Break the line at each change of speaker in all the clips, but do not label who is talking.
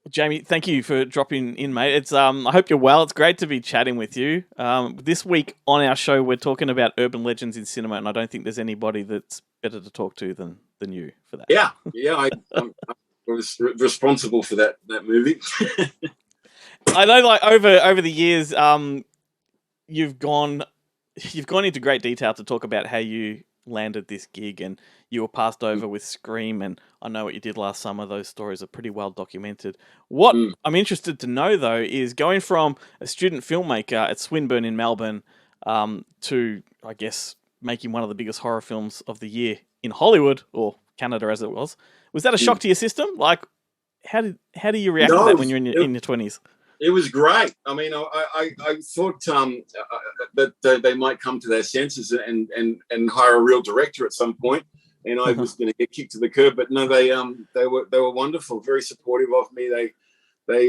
Jamie, thank you for dropping in, mate. It's I hope you're well. It's great to be chatting with you. This week on our show, we're talking about urban legends in cinema, and I don't think there's anybody that's better to talk to than you for that.
Yeah. I was responsible for that movie.
I know, like over the years, you've gone into great detail to talk about how you landed this gig, and you were passed over with Scream, and I know what you did last summer. Those stories are pretty well documented. What I'm interested to know, though, is going from a student filmmaker at Swinburne in Melbourne to, I guess, making one of the biggest horror films of the year in Hollywood, or Canada as it was. Was that a shock to your system? Like, how do you react to that when you're in your 20s?
It was great. I mean, I thought that they might come to their senses and hire a real director at some point, and I was going to get kicked to the curb. But no, they were wonderful, very supportive of me. They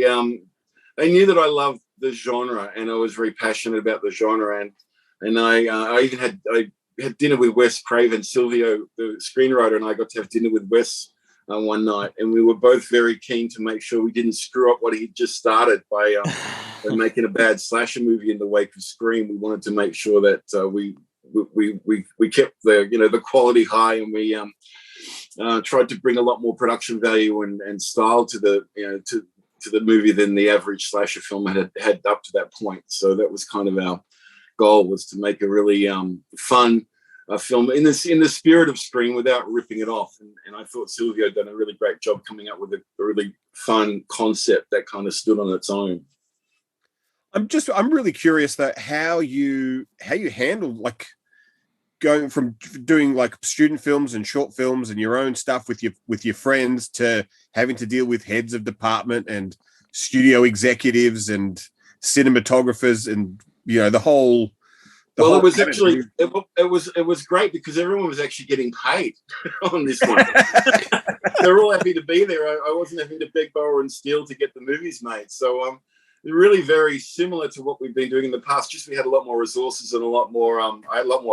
knew that I loved the genre, and I was very passionate about the genre. And I even had dinner with Wes Craven, Silvio, the screenwriter, and I got to have dinner with Wes one night, and we were both very keen to make sure we didn't screw up what he'd just started by making a bad slasher movie in the wake of Scream. We wanted to make sure that we kept the quality high, and we tried to bring a lot more production value and style to the movie than the average slasher film had up to that point. So that was kind of our goal, was to make a really fun film in the spirit of Scream without ripping it off. And I thought Silvio had done a really great job coming up with a really fun concept that kind of stood on its own.
I'm really curious though how you handled, like, going from doing like student films and short films and your own stuff with your friends to having to deal with heads of department and studio executives and cinematographers and the whole.
Well, it was actually it was great because everyone was actually getting paid on this one. They're all happy to be there. I wasn't having to beg, borrow, and steal to get the movies made. So really very similar to what we've been doing in the past. Just we had a lot more resources and a lot more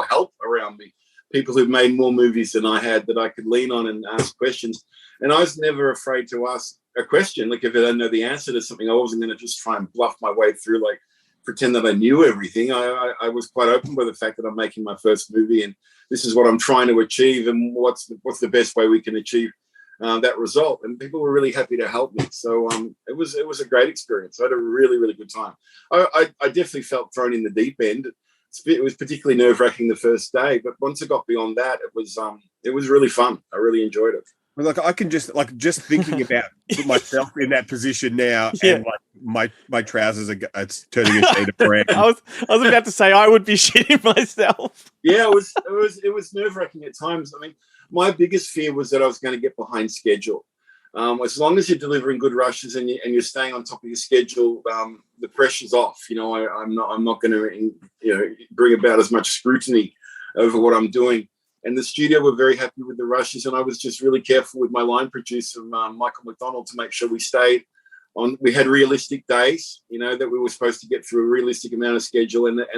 help around me. People who've made more movies than I had that I could lean on and ask questions. And I was never afraid to ask a question. Like, if I didn't know the answer to something, I wasn't going to just try and bluff my way through, like, pretend that I knew everything. I was quite open by the fact that I'm making my first movie, and this is what I'm trying to achieve, and what's the best way we can achieve that result. And people were really happy to help me. So it was a great experience. I had a really, really good time. I definitely felt thrown in the deep end. It was particularly nerve-wracking the first day, but once I got beyond that, it was really fun. I really enjoyed it.
Well, like, I can just thinking about myself in that position now, and like my trousers it's turning a shade of brown.
I was about to say I would be shitting myself.
Yeah, it was nerve-wracking at times. I mean, my biggest fear was that I was going to get behind schedule. As long as you're delivering good rushes and you're staying on top of your schedule, the pressure's off. I'm not going to bring about as much scrutiny over what I'm doing. And the studio were very happy with the rushes, and I was just really careful with my line producer, Michael McDonald, to make sure we stayed on. We had realistic days, that we were supposed to get through a realistic amount of schedule, and then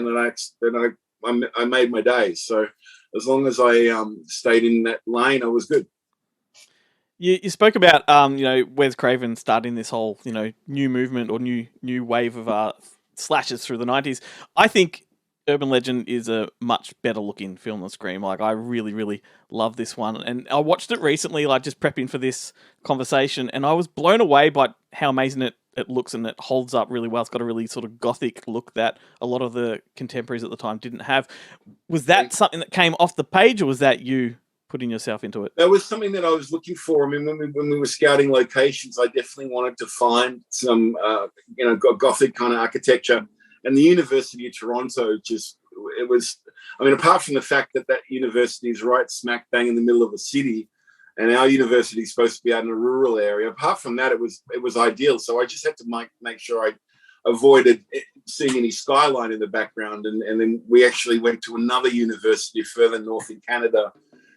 I made my days. So as long as I stayed in that lane, I was good.
You spoke about Wes Craven starting this whole new movement or new wave of slashers through the 90s. I think Urban Legend is a much better looking film than Scream. Like, I really, really love this one. And I watched it recently, like, just prepping for this conversation, and I was blown away by how amazing it looks, and it holds up really well. It's got a really sort of gothic look that a lot of the contemporaries at the time didn't have. Was that something that came off the page, or was that you putting yourself into it?
That was something that I was looking for. I mean, when we were scouting locations, I definitely wanted to find some, gothic kind of architecture. And the University of Toronto apart from the fact that university is right smack bang in the middle of a city, and our university is supposed to be out in a rural area, apart from that, it was ideal. So I just had to make sure I avoided seeing any skyline in the background. And then we actually went to another university further north in Canada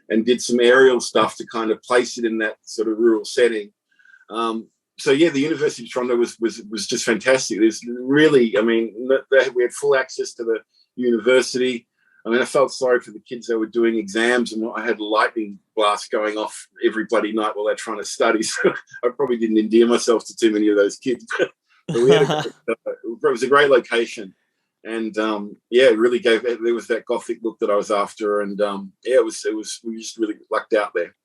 and did some aerial stuff to kind of place it in that sort of rural setting. So yeah, the University of Toronto was just fantastic. There's really, we had full access to the university. I mean, I felt sorry for the kids that were doing exams, and I had lightning blasts going off every bloody night while they're trying to study. So I probably didn't endear myself to too many of those kids. But we had it was a great location, and it really gave. There was that gothic look that I was after, and it was. We just really lucked out there.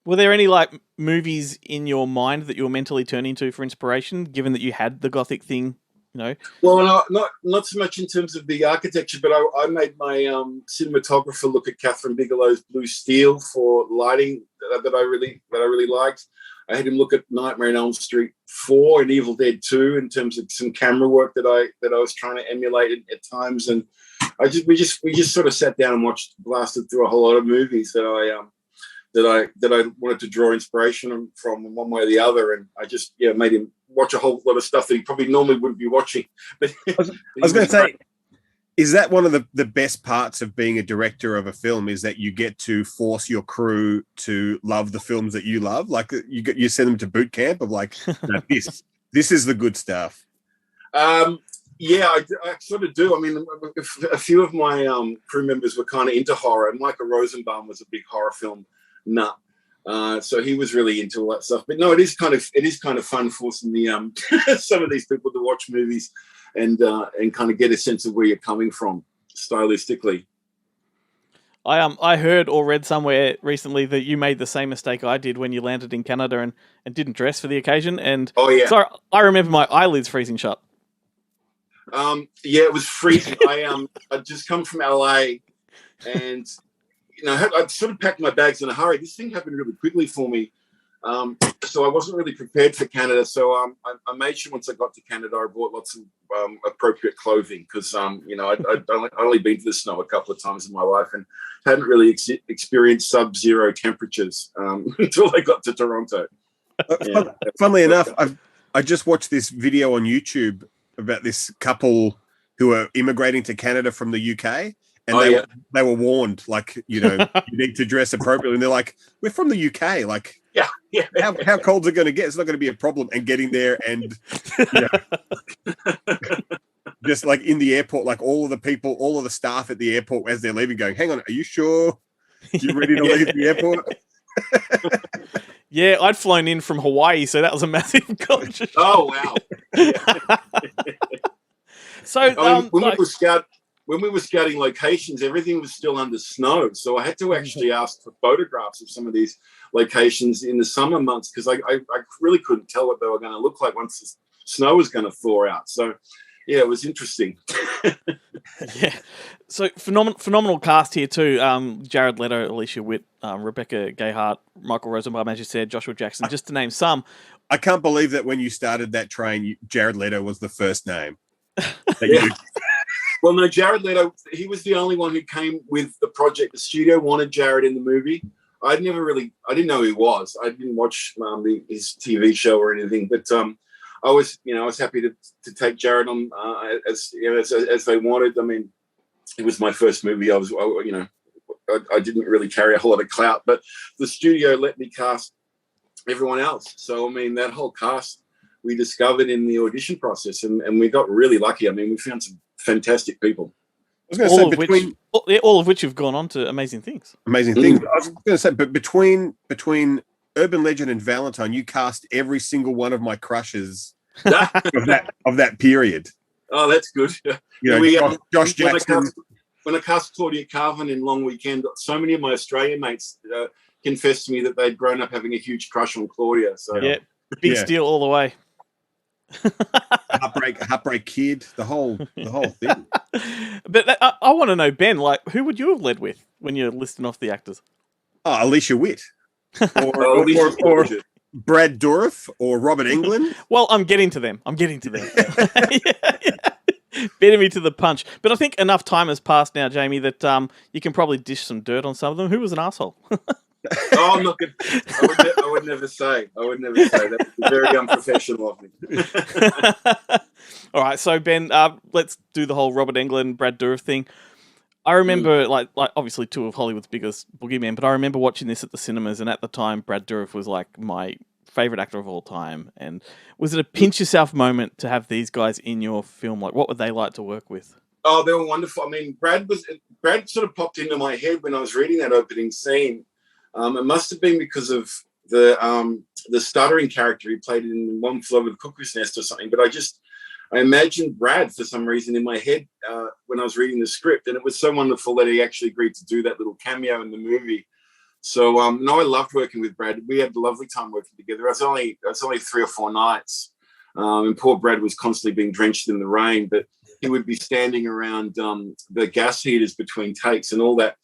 Were there any like movies in your mind that you were mentally turning to for inspiration, given that you had the gothic thing? You know?
Well, not so much in terms of the architecture, but I made my cinematographer look at Catherine Bigelow's Blue Steel for lighting that I really liked. I had him look at Nightmare on Elm Street 4 and Evil Dead 2 in terms of some camera work that I was trying to emulate at times, and we just sort of sat down and blasted through a whole lot of movies that I wanted to draw inspiration from one way or the other, and I just made him watch a whole lot of stuff that he probably normally wouldn't be watching. But
I was going to say, is that one of the best parts of being a director of a film, is that you get to force your crew to love the films that you love? Like you send them to boot camp of like, no, this is the good stuff.
Yeah, I sort of do. I mean, a few of my crew members were kind of into horror, and Michael Rosenbaum was a big horror film nut. So he was really into all that stuff. But no, it is kind of fun forcing the some of these people to watch movies and kind of get a sense of where you're coming from stylistically.
I heard or read somewhere recently that you made the same mistake I did when you landed in Canada and didn't dress for the occasion. And so I remember my eyelids freezing shut.
It was freezing. I'd just come from LA, and I'd sort of packed my bags in a hurry. This thing happened really quickly for me. So I wasn't really prepared for Canada. So I made sure once I got to Canada, I bought lots of appropriate clothing because, I'd only been to the snow a couple of times in my life and hadn't really experienced sub-zero temperatures until I got to Toronto. Yeah.
Funnily enough, I just watched this video on YouTube about this couple who are immigrating to Canada from the UK. And they were warned, like, you need to dress appropriately. And they're like, we're from the UK. Like, how cold's it going to get? It's not going to be a problem. And getting there and just like in the airport, like all of the staff at the airport as they're leaving going, hang on, are you sure you're ready to leave the airport?
Yeah, I'd flown in from Hawaii, so that was a massive culture shock.
Oh, wow.
So
when we were scouting locations, everything was still under snow. So I had to actually ask for photographs of some of these locations in the summer months because I really couldn't tell what they were going to look like once the snow was going to thaw out. So, yeah, it was interesting.
Yeah. So phenomenal cast here too. Jared Leto, Alicia Witt, Rebecca Gayheart, Michael Rosenbaum, as you said, Joshua Jackson, just to name some.
I can't believe that when you started that train, Jared Leto was the first name.
Well, no, Jared Leto, he was the only one who came with the project. The studio wanted Jared in the movie. I didn't know who he was. I didn't watch his TV show or anything, but I was happy to take Jared on as they wanted. I mean, it was my first movie. I didn't really carry a whole lot of clout, but the studio let me cast everyone else. So, I mean, that whole cast we discovered in the audition process, and we got really lucky. I mean, we found some fantastic people.
I was going to say
all of which have gone on to amazing things.
Amazing things. I was going to say, but between Urban Legend and Valentine, you cast every single one of my crushes of that period.
Oh, that's good.
Josh Jackson.
When I cast Claudia Carvin in Long Weekend, so many of my Australian mates confessed to me that they'd grown up having a huge crush on Claudia. So
yeah, big steal all the way.
Heartbreak Kid, the whole thing.
But I want to know, Ben, like, who would you have led with when you're listing off the actors?
Oh, Alicia Witt, or Brad Dourif, or Robert Englund.
Well, I'm getting to them. Beating me to the punch. But I think enough time has passed now, Jamie, that you can probably dish some dirt on some of them. Who was an asshole?
Oh, I'm not good. I would never say. That was very unprofessional of me.
All right, so Ben, let's do the whole Robert Englund, Brad Dourif thing. I remember, like obviously two of Hollywood's biggest boogeymen, but I remember watching this at the cinemas, and at the time, Brad Dourif was like my favorite actor of all time. And was it a pinch yourself moment to have these guys in your film? Like, what would they like to work with?
Oh, they were wonderful. I mean, Brad sort of popped into my head when I was reading that opening scene. It must have been because of the stuttering character he played in One Flew Over the Cuckoo's Nest or something. But I imagined Brad for some reason in my head when I was reading the script, and it was so wonderful that he actually agreed to do that little cameo in the movie. So no, I loved working with Brad. We had a lovely time working together. It's only 3 or 4 nights, and poor Brad was constantly being drenched in the rain, but he would be standing around the gas heaters between takes, and all that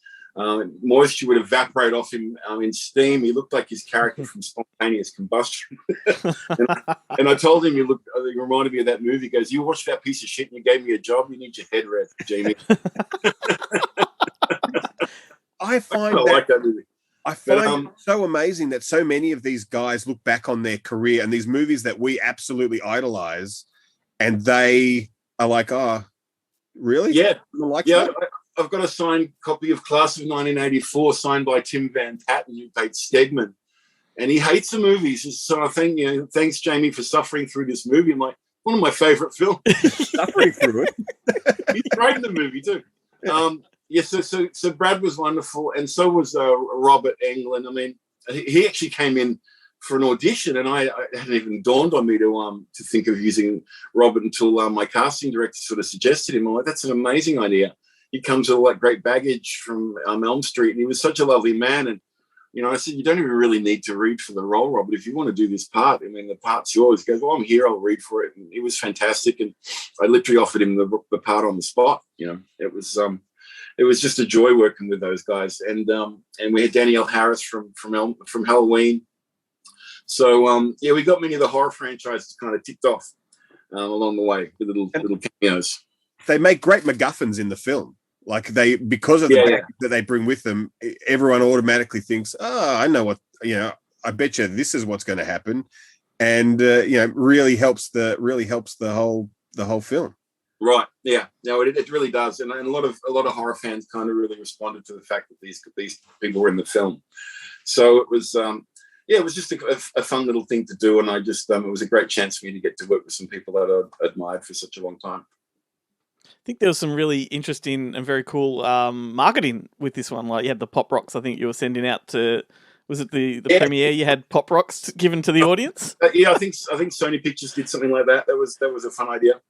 moisture would evaporate off him in steam. He looked like his character from Spontaneous Combustion. and I told him, you reminded me of that movie. He goes, you watched that piece of shit and you gave me a job. You need your head read, Jamie.
I find
like that movie.
I find it so amazing that so many of these guys look back on their career and these movies that we absolutely idolize, and they are like, oh, really?
Yeah.
Like
yeah.
that?
I've got a signed copy of Class of 1984 signed by Tim Van Patten, who played Stegman. And he hates the movies. So I think, thanks, Jamie, for suffering through this movie. I'm like, one of my favorite films.
Suffering through it.
He's great in the movie, too. So Brad was wonderful, and so was Robert Englund. I mean, he actually came in for an audition, and I hadn't even dawned on me to think of using Robert until my casting director sort of suggested him. I'm like, that's an amazing idea. He comes with all that great baggage from Elm Street, and he was such a lovely man. And I said, you don't even really need to read for the role, Robert. If you want to do this part, I mean, the part's yours. He goes, well, I'm here. I'll read for it. And it was fantastic. And I literally offered him the part on the spot. It was just a joy working with those guys. And we had Danielle Harris from Halloween. So we got many of the horror franchises kind of ticked off along the way with little cameos. They
make great MacGuffins in the film. Like because of the baggage that they bring with them, everyone automatically thinks, oh, I know what, I bet you this is what's going to happen. And, really helps the whole film.
Right. Yeah. No, it really does. And a lot of horror fans kind of really responded to the fact that these people were in the film. So it was, it was just a fun little thing to do. And I just, it was a great chance for me to get to work with some people that I admired for such a long time.
I think there was some really interesting and very cool marketing with this one. Like you had the pop rocks. I think you were sending out to. Was it the premiere? You had pop rocks given to the audience.
I think Sony Pictures did something like that. That was a fun idea.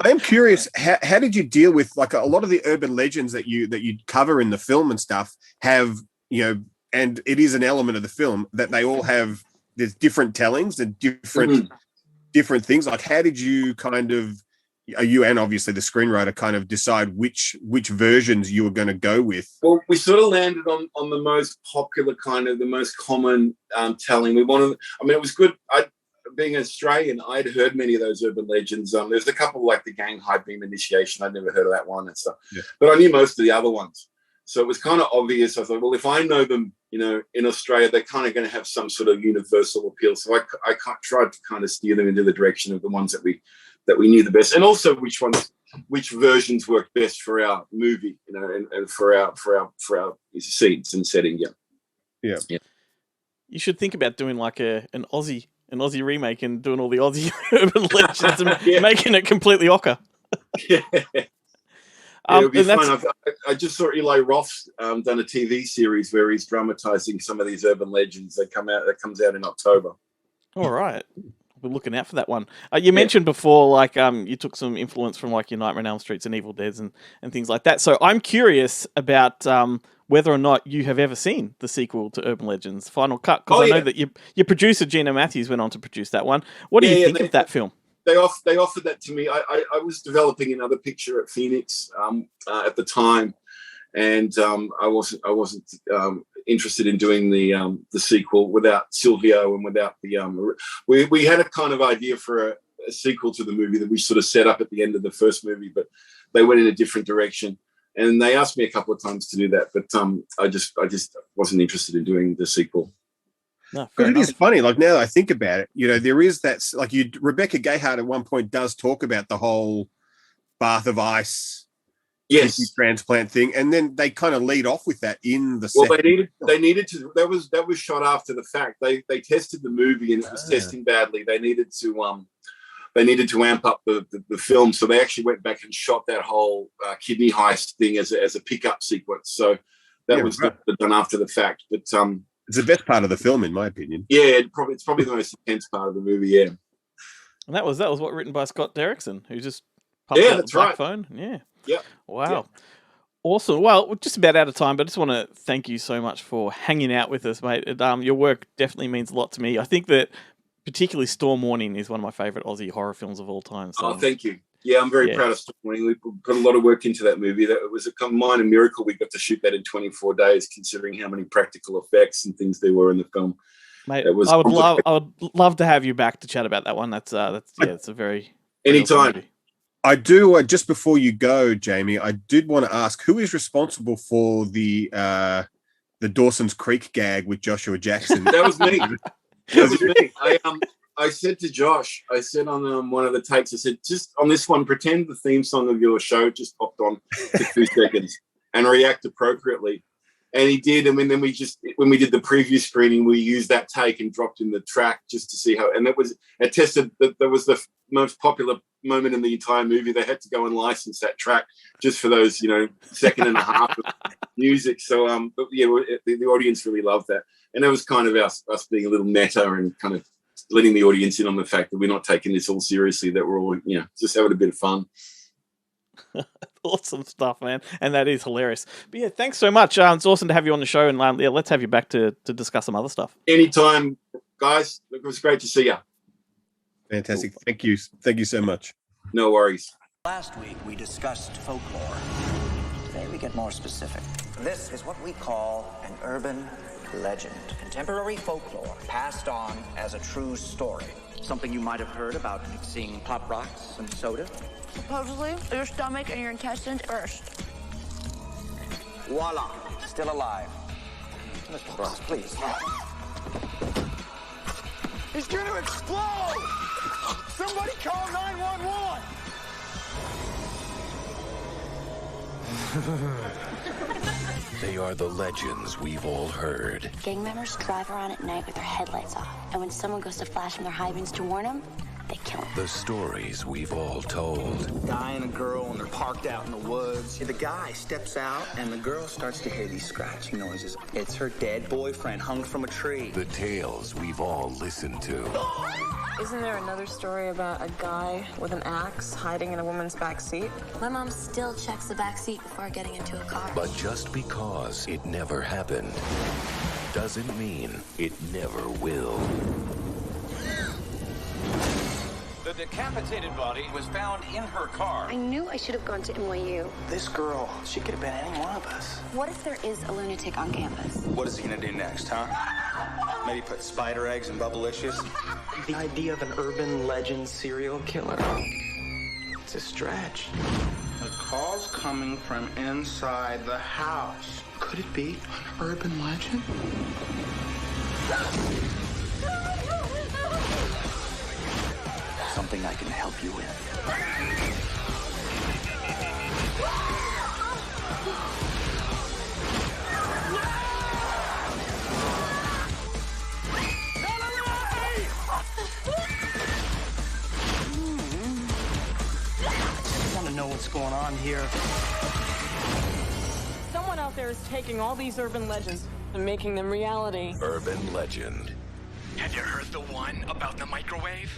I am curious. How did you deal with like a lot of the urban legends that you cover in the film and stuff? Have and it is an element of the film that they all have. There's different tellings and different things. Like how did you kind of you and obviously the screenwriter kind of decide which versions you were going to go with?
Well, we sort of landed on the most popular kind of the most common telling. We wanted. I mean, it was good. Being Australian, I'd heard many of those urban legends. There's a couple like the gang high beam initiation. I'd never heard of that one and stuff, but I knew most of the other ones. So it was kind of obvious. I thought, well, if I know them, in Australia, they're kind of going to have some sort of universal appeal. So I tried to kind of steer them into the direction of the ones that we knew the best, and also which versions worked best for our movie, and for our scenes and setting. Yeah.
You should think about doing like an Aussie remake and doing all the Aussie urban legends and making it completely ochre.
Yeah. It would be fun. I just saw Eli Roth's done a TV series where he's dramatizing some of these urban legends that comes out in October.
All right. We're looking out for that one. You mentioned before, like, you took some influence from like your Nightmare on Elm Streets and Evil Deads and things like that. So I'm curious about whether or not you have ever seen the sequel to Urban Legends, Final Cut, because I know that your producer Gina Matthews went on to produce that one. What do you think of that film?
They offered that to me. I was developing another picture at Phoenix at the time, and I wasn't interested in doing the sequel without Silvio and without the we had a kind of idea for a sequel to the movie that we sort of set up at the end of the first movie, but they went in a different direction, and they asked me a couple of times to do that, but I just wasn't interested in doing the sequel.
No,
but it is funny, like now that I think about it, there is that, like Rebecca Gayheart at one point does talk about the whole bath of ice transplant thing, and then they kind of lead off with that in the
well they needed to that was shot after the fact. They tested the movie and it was testing badly. They needed to they needed to amp up the film, so they actually went back and shot that whole kidney heist thing as a pickup sequence. So that was done after the fact. But
it's the best part of the film, in my opinion.
Yeah, it's probably the most intense part of the movie. Yeah,
and that was what written by Scott Derrickson, who just popped out the black phone. Yeah.
Yep.
Wow.
Yep.
Awesome. Well, we're just about out of time, but I just want to thank you so much for hanging out with us, mate. Your work definitely means a lot to me. I think that particularly Storm Warning is one of my favourite Aussie horror films of all time. So.
Oh, thank you. Yeah, I'm very proud of Storm Warning. We put a lot of work into that movie. It was a minor miracle we got to shoot that in 24 days, considering how many practical effects and things there were in the film.
Mate, I would love to have you back to chat about that one. It's a very
anytime.
I do. Just before you go, Jamie, I did want to ask who is responsible for the Dawson's Creek gag with Joshua Jackson.
That was me. That was me. I said to Josh, I said on one of the takes, I said, just on this one, pretend the theme song of your show just popped on for 2 seconds and react appropriately. And he did. And then when we did the preview screening, we used that take and dropped in the track just to see how, and it tested that was the most popular moment in the entire movie. They had to go and license that track just for those, second and a half of music. So, but yeah, the audience really loved that. And it was kind of us being a little meta and kind of letting the audience in on the fact that we're not taking this all seriously, that we're all, just having a bit of fun.
Awesome stuff, man. And that is hilarious. But yeah, thanks so much. It's awesome to have you on the show. And let's have you back to discuss some other stuff.
Anytime, guys. It was great to see you.
Fantastic. Thank you. Thank you so much.
No worries.
Last week, we discussed folklore. Today, we get more specific. This is what we call an urban legend. Contemporary folklore passed on as a true story. Something you might have heard about mixing Pop Rocks and soda.
Supposedly, your stomach and your intestines first.
Voila. Still alive. Mr. Brooks, please.
He's going to explode! Somebody call 911!
They are the legends we've all heard.
Gang members drive around at night with their headlights off, and when someone goes to flash from their high beams to warn them, they kill them.
The stories we've all told.
A guy and a girl, and they're parked out in the woods. The guy steps out, and the girl starts to hear these scratching noises. It's her dead boyfriend hung from a tree.
The tales we've all listened to.
Isn't there another story about a guy with an axe hiding in a woman's back seat?
My mom still checks the back seat before getting into a car.
But just because it never happened doesn't mean it never will.
The decapitated body was found in her car.
I knew I should have gone to NYU.
This girl, she could have been any one of us.
What if there is a lunatic on campus?
What is he gonna do next, huh? Maybe put spider eggs in Bubblicious?
The idea of an urban legend serial killer. It's a stretch.
The call's coming from inside the house.
Could it be an urban legend?
Something I can help you with.
I want to know what's going on here.
Someone out there is taking all these urban legends and making them reality.
Urban legend.
Have you heard the one about the microwave?